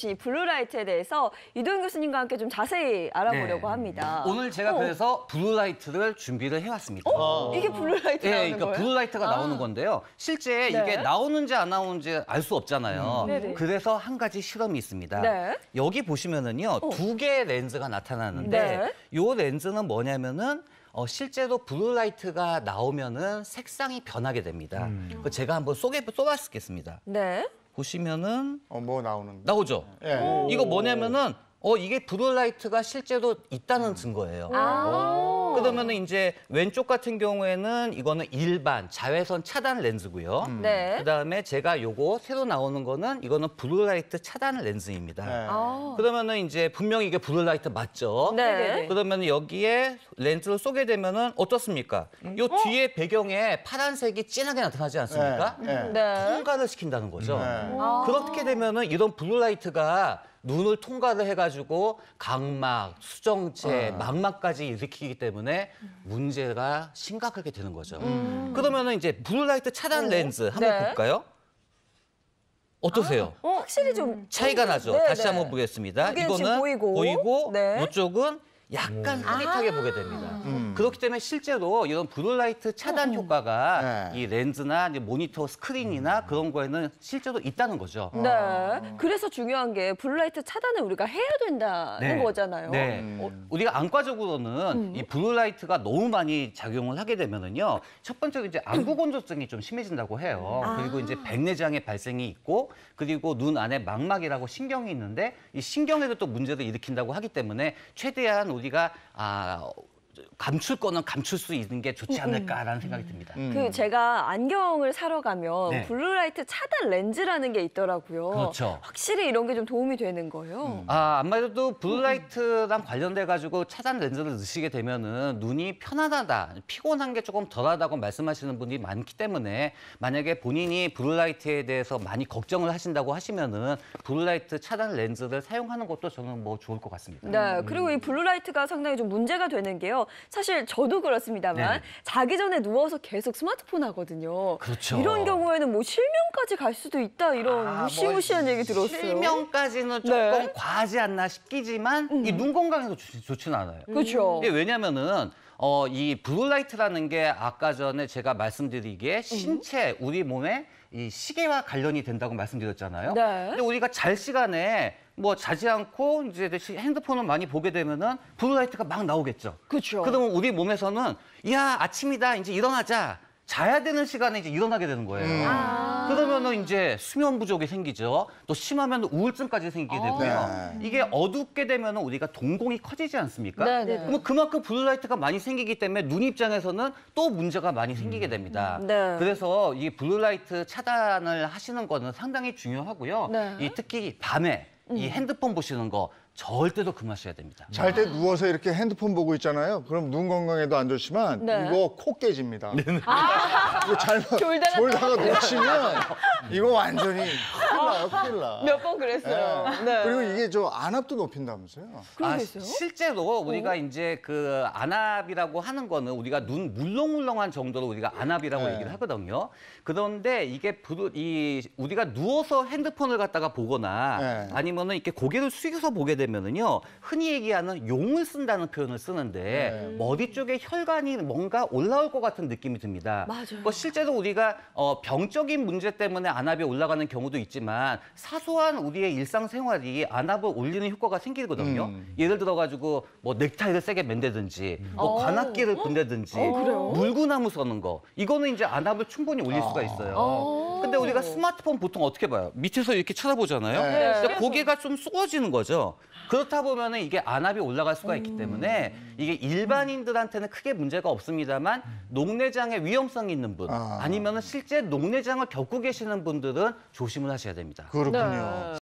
이 블루라이트에 대해서 이도현 교수님과 함께 좀 자세히 알아보려고 합니다. 오늘 제가 그래서 블루라이트를 준비를 해왔습니다. 이게 블루라이트 예, 나오는 그러니까 거예요? 블루라이트가 나오는 건데요. 실제 네. 이게 나오는지 안 나오는지 알 수 없잖아요. 네네. 그래서 한 가지 실험이 있습니다. 네. 여기 보시면은요, 두 개의 렌즈가 나타나는데 네. 이 렌즈는 뭐냐면은 실제로 블루라이트가 나오면은 색상이 변하게 됩니다. 제가 한번 쏘아쓰겠습니다. 네. 보시면은 뭐 나오는 나오죠. 예. 이거 뭐냐면은 이게 블루라이트가 실제로 있다는 증거예요. 그러면은 이제 왼쪽 같은 경우에는 이거는 일반 자외선 차단 렌즈고요. 네. 그다음에 제가 요거 새로 나오는 거는 이거는 블루라이트 차단 렌즈입니다. 네. 그러면은 이제 분명히 이게 블루라이트 맞죠? 네. 그러면 여기에 렌즈를 쏘게 되면은 어떻습니까? 요 뒤에 배경에 파란색이 진하게 나타나지 않습니까? 네. 네. 통과를 시킨다는 거죠. 네. 그렇게 되면은 이런 블루라이트가 눈을 통과를 해가지고 각막, 수정체, 망막까지 일으키기 때문에 문제가 심각하게 되는 거죠. 그러면은 이제 블루라이트 차단 렌즈 한번 네. 볼까요? 어떠세요? 확실히 좀 차이가 나죠. 네, 다시 네. 한번 보겠습니다. 여기는 지금 이거는 보이고, 네. 이쪽은 약간 흐릿하게 보게 됩니다. 그렇기 때문에 실제로 이런 블루라이트 차단 효과가 네. 이 렌즈나 이제 모니터 스크린이나 그런 거에는 실제로 있다는 거죠. 네. 그래서 중요한 게 블루라이트 차단을 우리가 해야 된다는 거잖아요. 네. 우리가 안과적으로는 이 블루라이트가 너무 많이 작용을 하게 되면은요. 첫 번째로 이제 안구 건조증이 좀 심해진다고 해요. 그리고 이제 백내장의 발생이 있고 그리고 눈 안에 망막이라고 신경이 있는데 이 신경에도 또 문제를 일으킨다고 하기 때문에 최대한 우리가 감출 거는 감출 수 있는 게 좋지 않을까라는 생각이 듭니다. 그 제가 안경을 사러 가면 네. 블루라이트 차단 렌즈라는 게 있더라고요. 그렇죠. 확실히 이런 게 좀 도움이 되는 거예요. 아무래도 블루라이트랑 관련돼 가지고 차단 렌즈를 넣으시게 되면은 눈이 편안하다, 피곤한 게 조금 덜하다고 말씀하시는 분이 많기 때문에 만약에 본인이 블루라이트에 대해서 많이 걱정을 하신다고 하시면은 블루라이트 차단 렌즈를 사용하는 것도 저는 뭐 좋을 것 같습니다. 네, 그리고 이 블루라이트가 상당히 좀 문제가 되는 게요. 사실 저도 그렇습니다만 네. 자기 전에 누워서 계속 스마트폰 하거든요. 그렇죠. 이런 경우에는 뭐 실명까지 갈 수도 있다 이런 무시무시한 얘기 들었어요. 실명까지는 조금 네. 과하지 않나 싶기지만 이 눈 건강에도 좋지는 않아요. 그렇죠. 이게 왜냐면은 이 블루라이트라는 게 아까 전에 제가 말씀드리기에 신체 우리 몸에 이 시계와 관련이 된다고 말씀드렸잖아요. 네. 근데 우리가 잘 시간에 뭐 자지 않고 이제 핸드폰을 많이 보게 되면은 블루라이트가 막 나오겠죠. 그렇죠. 그러면 우리 몸에서는 야 아침이다 이제 일어나자. 자야 되는 시간에 이제 일어나게 되는 거예요. 그러면은 이제 수면 부족이 생기죠. 또 심하면 우울증까지 생기게 되고요. 이게 어둡게 되면은 우리가 동공이 커지지 않습니까? 네네. 그럼 그만큼 블루라이트가 많이 생기기 때문에 눈 입장에서는 또 문제가 많이 생기게 됩니다. 네. 그래서 이 블루라이트 차단을 하시는 거는 상당히 중요하고요. 네. 이 특히 밤에 이 핸드폰 보시는 거 절대로 금하셔야 됩니다. 잘 때 누워서 이렇게 핸드폰 보고 있잖아요. 그럼 눈 건강에도 안 좋지만 네. 이거 코 깨집니다. 이거 잘못 졸다가 놓치면 이거 완전히 큰일 나요, 큰일 나. 몇 번 그랬어요. 네. 그리고 이게 저 안압도 높인다면서요? 그런 게 있어요? 실제로 우리가 이제 그 안압이라고 하는 거는 우리가 눈 물렁물렁한 정도로 우리가 안압이라고 네. 얘기를 하거든요. 그런데 이게 우리가 누워서 핸드폰을 갖다가 보거나 네. 아니면은 이렇게 고개를 숙여서 보게 되면은요. 흔히 얘기하는 용을 쓴다는 표현을 쓰는데 머리 쪽에 혈관이 뭔가 올라올 것 같은 느낌이 듭니다. 맞아요. 뭐 실제로 우리가 병적인 문제 때문에 안압이 올라가는 경우도 있지만 사소한 우리의 일상생활이 안압을 올리는 효과가 생기거든요. 예를 들어가지고 뭐 넥타이를 세게 맨다든지 뭐 관악기를 본다든지 그래요? 물구나무 서는 거 이거는 이제 안압을 충분히 올릴 수가 있어요. 근데 우리가 스마트폰 보통 어떻게 봐요? 밑에서 이렇게 쳐다보잖아요. 네. 근데 고개가 좀 숙어지는 거죠. 그렇다 보면은 이게 안압이 올라갈 수가 있기 때문에 이게 일반인들한테는 크게 문제가 없습니다만 녹내장의 위험성이 있는 분 아니면은 실제 녹내장을 겪고 계시는 분들은 조심을 하셔야 됩니다. 그렇군요. 네.